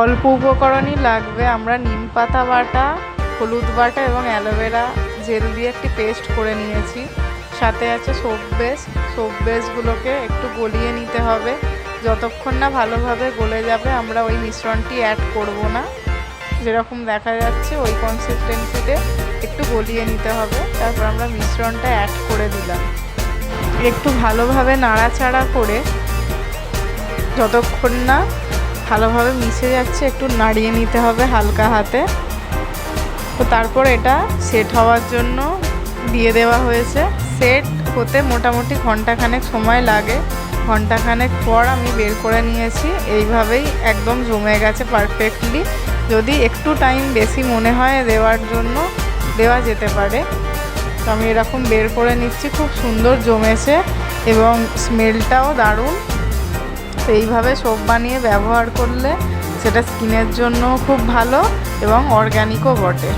অল্প উপকরণই লাগবে। আমরা নিম পাতা বাটা, হলুদ বাটা এবং অ্যালোভেরা জেল দিয়ে একটি পেস্ট করে নিয়েছি। সাথে আছে সোপ বেস। সোপ বেসগুলোকে একটু গলিয়ে নিতে হবে। যতক্ষণ না ভালোভাবে গলে যাবে আমরা ওই মিশ্রণটি অ্যাড করব না। যেরকম দেখা যাচ্ছে ওই কনসিস্টেন্সিতে একটু গলিয়ে নিতে হবে। তারপর আমরা মিশ্রণটা অ্যাড করে দিলাম। একটু ভালোভাবে নাড়াচাড়া করে যতক্ষণ না ভালোভাবে মিশে যাচ্ছে একটু নাড়িয়ে নিতে হবে হালকা হাতে। তো তারপর এটা সেট হওয়ার জন্য দিয়ে দেওয়া হয়েছে। সেট হতে মোটামুটি ঘন্টাখানেক সময় লাগে। ঘন্টাখানেক পর আমি বের করে নিয়েছি। এইভাবেই একদম জমে গেছে পারফেক্টলি। যদি একটু টাইম বেশি মনে হয় দেওয়ার জন্য দেওয়া যেতে পারে। তো আমি এরকম বের করে নিচ্ছি। খুব সুন্দর জমেছে এবং স্মেলটাও দারুণ। তো এইভাবে সোপ বানিয়ে ব্যবহার করলে সেটা স্কিনের জন্য খুব ভালো এবং অর্গ্যানিকও বটে।